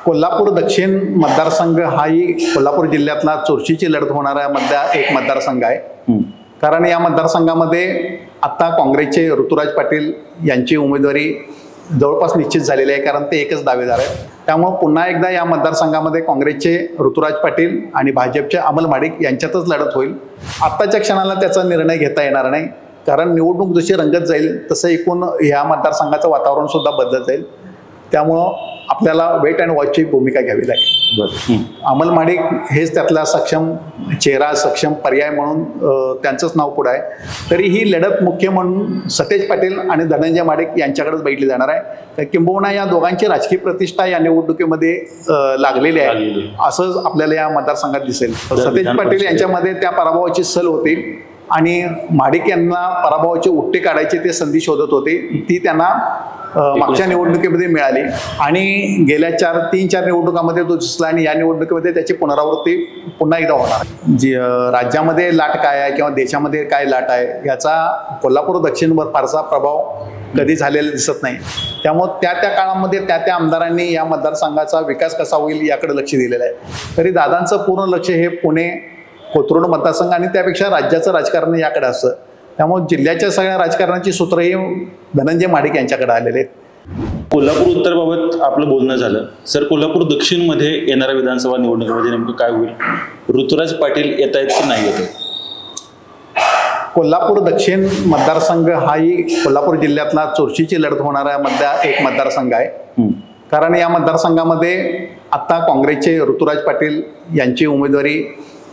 कोल्हापूर दक्षिण मतदारसंघ हाही कोल्हापूर जिल्ह्यातला चुरशीची लढत होणारा एक मतदारसंघ आहे. कारण या मतदारसंघामध्ये आता काँग्रेसचे ऋतुराज पाटील यांची उमेदवारी जवळपास निश्चित झालेली आहे, कारण ते एकच दावेदार आहेत. त्यामुळे पुन्हा एकदा या मतदारसंघामध्ये काँग्रेसचे ऋतुराज पाटील आणि भाजपचे अमल माडिक यांच्यातच लढत होईल. आत्ताच्या क्षणाला त्याचा निर्णय घेता येणार नाही, कारण निवडणूक जशी रंगत जाईल तसं एकूण या मतदारसंघाचं वातावरण सुद्धा बदलत जाईल. त्यामुळं आपल्याला वेट अँड वॉचची भूमिका घ्यावी लागेल. अमल माडिक हेच त्यातला सक्षम चेहरा, सक्षम पर्याय म्हणून त्यांचंच नाव पुढं आहे. तरी ही लढत मुख्य म्हणून सतेज पाटील आणि धनंजय माडिक यांच्याकडेच बैठली जाणार आहे. किंबहुना या दोघांची राजकीय प्रतिष्ठा या निवडणुकीमध्ये लागलेली आहे असंच आपल्याला या मतदारसंघात दिसेल. सतेज पाटील यांच्यामध्ये त्या पराभवाची सल होती आणि माडिक यांना पराभवाचे उट्टे काढायचे ते संधी शोधत होते. ती त्यांना मागच्या निवडणुकीमध्ये मिळाली आणि गेल्या 3-4 निवडणुकांमध्ये तो दिसला आणि या निवडणुकीमध्ये त्याची पुनरावृत्ती पुन्हा एकदा होणार. जी राज्यामध्ये लाट काय आहे किंवा देशामध्ये काय लाट आहे याचा कोल्हापूर दक्षिणवर फारसा प्रभाव कधी झालेला दिसत नाही. त्यामुळे त्या काळामध्ये त्या आमदारांनी या मतदारसंघाचा विकास कसा होईल याकडे लक्ष दिलेलं आहे. तरी दादांचं पूर्ण लक्ष हे पुणे कोथरूड मतदारसंघ आणि त्यापेक्षा राज्याचं राजकारण याकडे असतं. त्यामुळे जिल्ह्याच्या सगळ्या राजकारणाची सूत्र ही धनंजय माडिक यांच्याकडे आलेले आहेत. कोल्हापूर उत्तरबाबत आपलं बोलणं झालं. सर, कोल्हापूर दक्षिणमध्ये येणाऱ्या विधानसभा निवडणुकीमध्ये नेमकं काय होईल? ऋतुराज पाटील येत आहेत की नाही येत? कोल्हापूर दक्षिण मतदारसंघ हाही कोल्हापूर जिल्ह्यातला चुरशीची लढत होणारा एक मतदारसंघ आहे. कारण या मतदारसंघामध्ये आता काँग्रेसचे ऋतुराज पाटील यांची उमेदवारी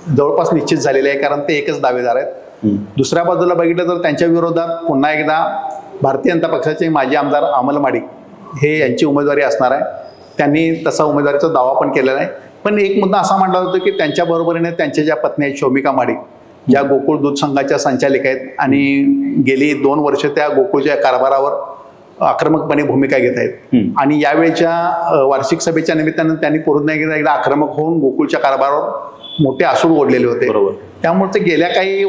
जवळपास निश्चित झालेली आहे, कारण ते एकच दावेदार आहेत. दुसऱ्या बाजूला बघितलं तर त्यांच्या विरोधात पुन्हा एकदा भारतीय जनता पक्षाचे माजी आमदार अमल माडिक हे यांची उमेदवारी असणार आहे. त्यांनी तसा उमेदवारीचा दावा पण केलेला आहे. पण एक मुद्दा असा मांडला जातो की त्यांच्या बरोबरीने त्यांच्या ज्या पत्नी आहेत शोमिका माडिक, ज्या गोकुळ दूध संघाच्या संचालिका आहेत आणि गेली 2 वर्ष त्या गोकुळच्या कारभारावर आक्रमकपणे भूमिका घेत आहेत. आणि यावेळेच्या वार्षिक सभेच्या निमित्तानं त्यांनी पुन्हा एकदा आक्रमक होऊन गोकुळच्या कारभारावर मोठे आसूड ओढलेले होते. त्यामुळे ते गेल्या काही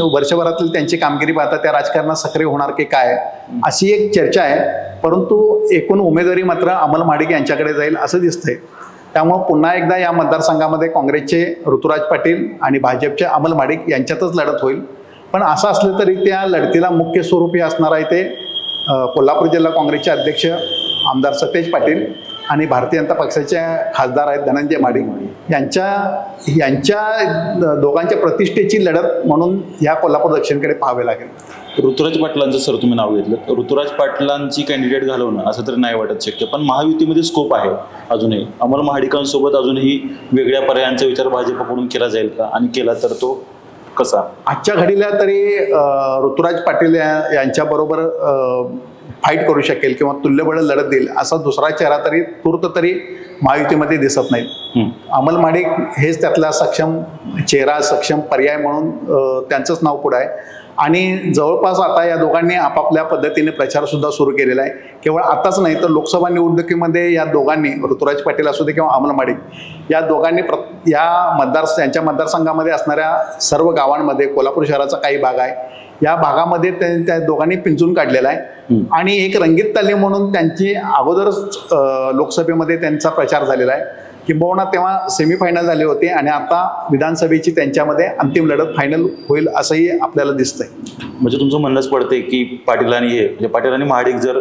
वर्षभरातील त्यांची कामगिरी पाहता त्या राजकारणात सक्रिय होणार की काय अशी एक चर्चा आहे. परंतु एकूण उमेदवारी मात्र अमल माडिक यांच्याकडे जाईल असं दिसतंय. त्यामुळे पुन्हा एकदा या मतदारसंघामध्ये काँग्रेसचे ऋतुराज पाटील आणि भाजपचे अमल माडिक यांच्यातच लढत होईल. पण असं असलं तरी त्या लढतीला मुख्य स्वरूप हे असणार आहे ते कोल्हापूर जिल्हा काँग्रेसचे अध्यक्ष आमदार सतेज पाटील आणि भारतीय जनता पक्षाचे खासदार आहेत धनंजय माडिक यांच्या दोघांच्या प्रतिष्ठेची लढत म्हणून या कोल्हापूर दक्षिणकडे पाहावे लागेल. ऋतुराज पाटलांचं सर तुम्ही नाव घेतलं. ऋतुराज पाटलांची कॅन्डिडेट घालवणं असं तरी नाही वाटत शक्य, पण महायुतीमध्ये स्कोप आहे अजूनही. अमल माडिकांसोबत अजूनही वेगळ्या पर्यायांचा विचार भाजपकडून केला जाईल का, आणि केला तर तो कसा? आजच्या घडीला तरी ऋतुराज पाटील यांच्याबरोबर फाईट करू शकेल किंवा तुल्यबळ लढत देईल असा दुसरा चेहरा तरी तूर्त तरी महायुतीमध्ये दिसत नाही. अमल माडिक हेच त्यातला सक्षम चेहरा, सक्षम पर्याय म्हणून त्यांचंच नाव पुढं आहे. आणि जवळपास आता या दोघांनी आपापल्या पद्धतीने प्रचार सुद्धा सुरू केलेला आहे. केवळ आताच नाही तर लोकसभा निवडणुकीमध्ये या दोघांनी, ऋतुराज पाटील असू दे किंवा अमल माडिक, या दोघांनी त्यांच्या मतदारसंघामध्ये असणाऱ्या सर्व गावांमध्ये, कोल्हापूर शहराचा काही भाग आहे, या भागामध्ये त्या दोघांनी पिंजून काढलेला आहे. आणि एक रंगीत तालीम म्हणून त्यांची अगोदरच लोकसभेमध्ये त्यांचा प्रचार झालेला आहे. किंबहुना तेव्हा सेमीफायनल झाले होते आणि आता विधानसभेची त्यांच्यामध्ये अंतिम लढत फायनल होईल असंही आपल्याला दिसतंय. म्हणजे तुमचं म्हणणंच पडतंय की पाटील आणि महाडिक जर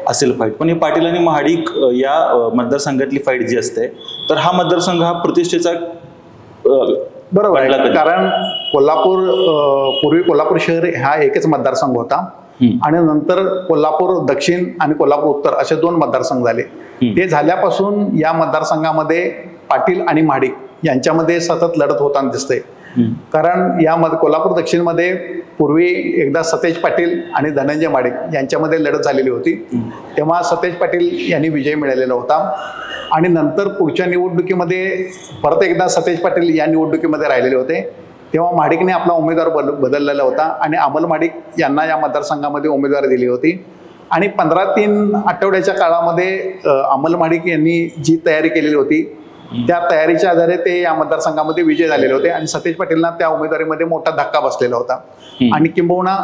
असेल फाईट, पण हे पाटील आणि महाडिक या मतदारसंघातली फाईट जी असते, तर हा मतदारसंघ हा प्रतिष्ठेचा बरोबर आहे. कारण पूर्वी कोल्हापूर शहर हा एकच मतदारसंघ होता आणि नंतर कोल्हापूर दक्षिण आणि कोल्हापूर उत्तर असे 2 मतदारसंघ झाले. ते झाल्यापासून या मतदारसंघामध्ये पाटील आणि महाडिक यांच्यामध्ये सतत लढत होताना दिसते. कारण या कोल्हापूर दक्षिणमध्ये पूर्वी एकदा सतेज पाटील आणि धनंजय माडिक यांच्यामध्ये लढत झालेली होती. तेव्हा सतेज पाटील यांनी विजय मिळालेला होता आणि नंतर पुढच्या निवडणुकीमध्ये परत एकदा सतेज पाटील या निवडणुकीमध्ये राहिलेले होते. तेव्हा माडिकने आपला उमेदवार बदललेला होता आणि अमल माडिक यांना या मतदारसंघामध्ये उमेदवारी दिली होती. आणि 15-3 आठवड्याच्या काळामध्ये अमल माडिक यांनी जी तयारी केलेली होती त्या तयारीच्या आधारे ते या मतदारसंघामध्ये विजय झालेले होते आणि सतेज पाटीलना त्या उमेदवारीमध्ये मोठा धक्का बसलेला होता. आणि किंबहुना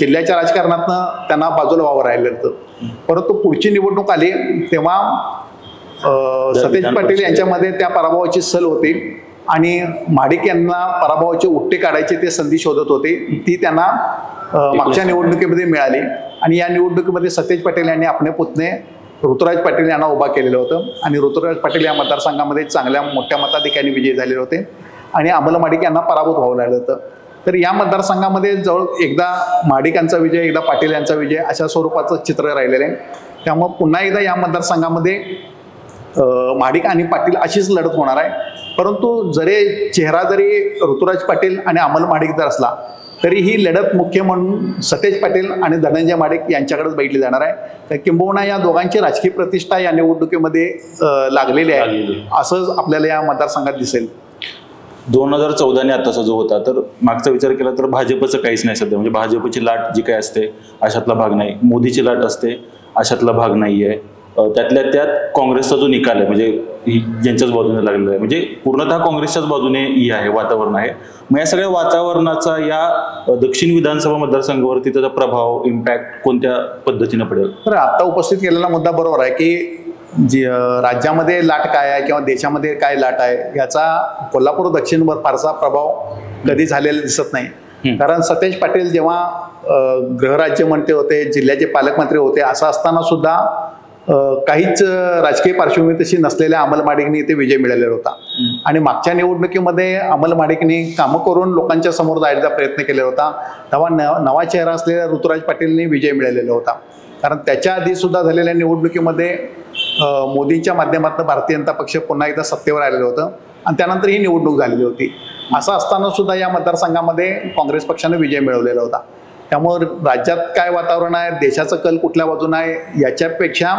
जिल्ह्याच्या राजकारणातनं त्यांना बाजूला व्हावं राहिलं होतं. परंतु पुढची निवडणूक आली तेव्हा सतेज पाटील यांच्यामध्ये त्या पराभवाची सल होती आणि महाडिक यांना पराभवाचे उट्टे काढायचे ते संधी शोधत होते. ती त्यांना मागच्या निवडणुकीमध्ये मिळाली आणि या निवडणुकीमध्ये सतेज पाटील यांनी आपले पुतणे ऋतुराज पाटील यांना उभा केलेलं होतं आणि ऋतुराज पाटील या मतदारसंघामध्ये चांगल्या मोठ्या मताधिक्याने विजयी झालेले होते आणि अमल महाडिक यांना पराभूत व्हावं लागलं होतं. तर या मतदारसंघामध्ये जवळ एकदा महाडिकांचा विजय, एकदा पाटील यांचा विजय अशा स्वरूपाचं चित्र राहिलेलं आहे. त्यामुळं पुन्हा एकदा या मतदारसंघामध्ये महाडिक आणि पाटील अशीच लढत होणार आहे. परंतु चेहरा जरी ऋतुराज पाटील आणि अमल महाडिक जर असला तरी ही लढत मुख्य म्हणून सतेज पाटील आणि धनंजय महाडिक यांच्याकडेच बघितली जाणार आहे. तर किंबहुना या दोघांची राजकीय प्रतिष्ठा या निवडणुकीमध्ये लागलेली आहे असं आपल्याला या मतदारसंघात दिसेल. 2014 आताचा जो होता तर मागचा विचार केला तर भाजपचं काहीच नाही सध्या. म्हणजे भाजपची लाट जी काही असते अशातला भाग नाही, मोदीची लाट असते अशातला भाग नाही आहे. त्यातल्या त्यात काँग्रेसचा जो निकाल आहे म्हणजे ज्यांच्याच बाजूने लागलेला आहे म्हणजे पूर्णतः काँग्रेसच्याच बाजूने ही आहे वातावरण आहे. मग या सगळ्या वातावरणाचा या दक्षिण विधानसभा मतदारसंघावरती त्याचा प्रभाव इम्पॅक्ट कोणत्या पद्धतीने पडेल? तर आता उपस्थित केलेला मुद्दा बरोबर आहे की राज्यामध्ये लाट काय आहे किंवा देशामध्ये काय लाट आहे याचा कोल्हापूर दक्षिणवर फारसा प्रभाव कधी झालेला दिसत नाही. कारण सतेज पाटील जेव्हा गृहराज्यमंत्री होते, जिल्ह्याचे पालकमंत्री होते, असं असताना सुद्धा काहीच राजकीय पार्श्वभूमी तशी नसलेल्या अमल महाडिकनी इथे विजय मिळालेला होता आणि मागच्या निवडणुकीमध्ये अमल महाडिकनी कामं करून लोकांच्या समोर जायचा प्रयत्न केलेला होता. तेव्हा नवा चेहरा असलेल्या ऋतुराज पाटीलनी विजय मिळालेला होता. कारण त्याच्या आधी सुद्धा झालेल्या निवडणुकीमध्ये मोदींच्या माध्यमातून भारतीय जनता पक्ष पुन्हा एकदा सत्तेवर आलेलं होतं आणि त्यानंतर ही निवडणूक झालेली होती. असं असताना सुद्धा या मतदारसंघामध्ये काँग्रेस पक्षाने विजय मिळवलेला होता. त्यामुळे राज्यात काय वातावरण आहे, देशाचं कल कुठल्या बाजून आहे याच्यापेक्षा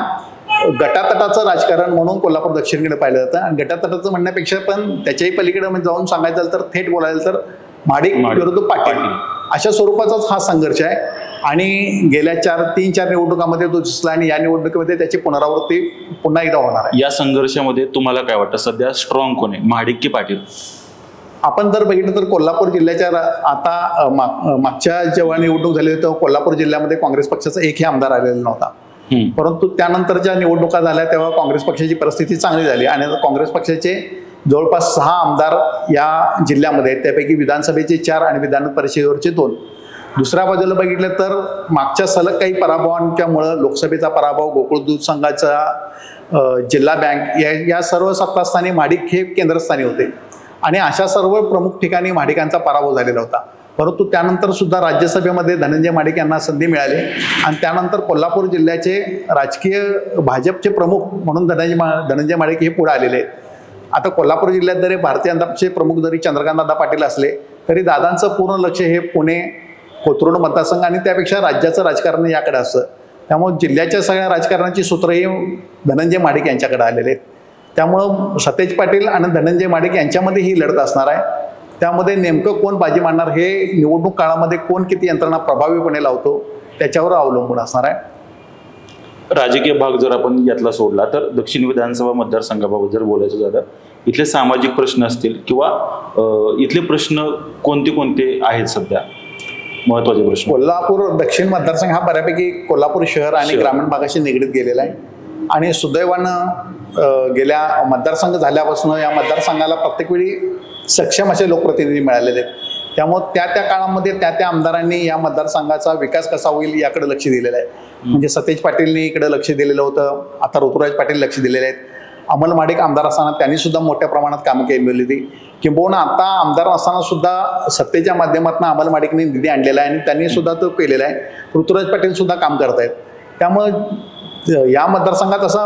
गटातटाचं राजकारण म्हणून कोल्हापूर दक्षिणकडे पाहिलं जातं आणि गटातटाचं म्हणण्यापेक्षा पण त्याच्याही पलीकडे म्हणजे जाऊन सांगायचं झालं तर थेट बोलायचं तर महाडिक विरुद्ध पाटील अशा स्वरूपाचाच हा संघर्ष आहे आणि गेल्या 3-4 निवडणुकांमध्ये तो दिसला आणि या निवडणुकीमध्ये त्याची पुनरावृत्ती पुन्हा एकदा होणार आहे. या संघर्षामध्ये तुम्हाला काय वाटतं सध्या स्ट्रॉंग कोण आहे, महाडिक की पाटील? आपण जर बघितलं तर कोल्हापूर जिल्ह्याच्या आता मागच्या जेव्हा निवडणूक झाली तेव्हा कोल्हापूर जिल्ह्यामध्ये काँग्रेस पक्षाचा एकही आमदार आलेला नव्हता. परंतु त्यानंतरच्या निवडणुका झाल्या तेव्हा काँग्रेस पक्षाची परिस्थिती चांगली झाली आणि काँग्रेस पक्षाचे जवळपास 6 आमदार या जिल्ह्यामध्ये आहेत. त्यापैकी विधानसभेचे 4 आणि विधान परिषदेवरचे 2. दुसऱ्या बाजूला बघितलं तर मागच्या सलग काही पराभवांच्यामुळं लोकसभेचा पराभव, गोकुळ दूध संघाचा, जिल्हा बँक या सर्व सत्तास्थानी महाडिक हे केंद्रस्थानी होते आणि अशा सर्व प्रमुख ठिकाणी महाडिकांचा पराभव झालेला होता. परंतु त्यानंतर सुद्धा राज्यसभेमध्ये धनंजय महाडिक यांना संधी मिळाली आणि त्यानंतर कोल्हापूर जिल्ह्याचे राजकीय भाजपचे प्रमुख म्हणून धनंजय महाडिक हे पुढे आलेले आहेत. आता कोल्हापूर जिल्ह्यात जरी भारतीय जनता पक्षाचे प्रमुख जरी चंद्रकांतदादा पाटील असले तरी दादांचं पूर्ण लक्ष हे पुणे, कोथरूड मतदारसंघ आणि त्यापेक्षा राज्याचं राजकारण याकडे असतं. त्यामुळे जिल्ह्याच्या सगळ्या राजकारणाची सूत्र ही धनंजय महाडिक यांच्याकडे आलेले आहेत. त्यामुळं सतेज पाटील आणि धनंजय महाडिक यांच्यामध्ये ही लढत असणार आहे. त्यामध्ये नेमकं कोण बाजी मारणार हे निवडणूक काळामध्ये कोण किती यंत्रणा प्रभावीपणे लावतो त्याच्यावर अवलंबून असणार आहे. राजकीय भाग जर आपण यातला सोडला तर दक्षिण विधानसभा मतदारसंघाबाबत जर बोलायचं झालं इथले सामाजिक प्रश्न असतील किंवा इथले प्रश्न कोणते कोणते आहेत सध्या महत्वाचे प्रश्न? कोल्हापूर दक्षिण मतदारसंघ हा बऱ्यापैकी कोल्हापूर शहर आणि ग्रामीण भागाशी निगडीत गेलेला आहे आणि सुदैवानं गेल्या मतदारसंघ झाल्यापासून या मतदारसंघाला प्रत्येक वेळी सक्षम असे लोकप्रतिनिधी मिळालेले आहेत. त्यामुळे त्या काळामध्ये त्या आमदारांनी या मतदारसंघाचा विकास कसा होईल याकडे लक्ष दिलेलं आहे. म्हणजे सतेज पाटीलनी इकडे लक्ष दिलेलं होतं, आता ऋतुराज पाटील लक्ष दिलेले आहेत. अमल महाडिक आमदार असताना त्यांनी सुद्धा मोठ्या प्रमाणात कामं केलेली होती. किंबहुना आता आमदार असताना सुद्धा सत्तेच्या माध्यमातून अमल महाडिकने निधी आणलेला आहे आणि त्यांनी सुद्धा तो केलेला आहे. ऋतुराज पाटील सुद्धा काम करत आहेत. त्यामुळे या मतदारसंघात असा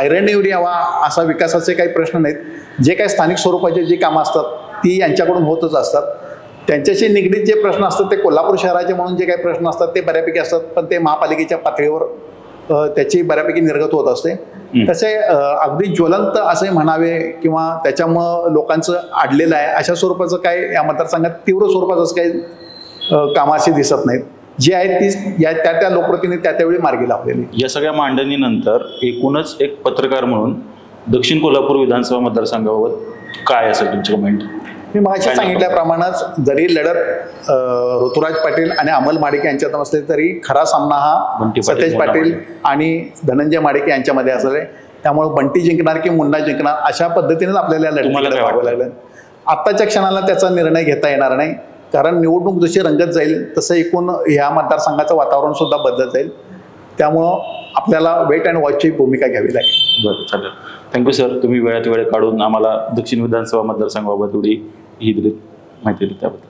ऐरण येऊन यावा असा विकासाचे काही प्रश्न नाहीत. जे काही स्थानिक स्वरूपाचे जी कामं असतात ती यांच्याकडून होतच असतात. त्यांच्याशी निगडीत जे प्रश्न असतात ते कोल्हापूर शहराचे म्हणून जे काही प्रश्न असतात ते बऱ्यापैकी असतात पण ते महापालिकेच्या पातळीवर त्याची बऱ्यापैकी निर्गत होत असते. तसे अगदी ज्वलंत असे म्हणावे किंवा त्याच्यामुळं लोकांचं अडलेलं आहे अशा स्वरूपाचं काय या मतदारसंघात तीव्र स्वरूपाचं काही कामाशी दिसत नाहीत. जी आहेत ती त्या लोकप्रतिनिधी त्यावेळी मार्गी लावलेली. या सगळ्या मांडणीनंतर एकूणच एक पत्रकार म्हणून दक्षिण कोल्हापूर विधानसभा मतदारसंघाबाबत काय असेल तुमची कमेंट? मी मागाशी सांगितल्याप्रमाणेच जरी लढत ऋतुराज पाटील आणि अमल महाडिक यांच्यात नसले तरी खरा सामना हा सतेज पाटील आणि धनंजय महाडिक यांच्यामध्ये असेल. त्यामुळे बंटी जिंकणार की मुन्ना जिंकणार अशा पद्धतीनेच आपल्याला या तुम्हाला लढतीकडे काय पाहावं वाटतं? लागलं. आत्ताच्या क्षणाला त्याचा निर्णय घेता येणार नाही, कारण निवडणूक जशी रंगत जाईल तसं एकूण ह्या मतदारसंघाचं वातावरण सुद्धा बदलत जाईल. त्यामुळं आपल्याला वेट अँड वॉचची भूमिका घ्यावी लागेल. बरं, चालेल. थँक्यू सर, तुम्ही वेळात वेळ काढून आम्हाला दक्षिण विधानसभा मतदारसंघाबाबत एवढी ही दिली माहिती दिली त्याबद्दल.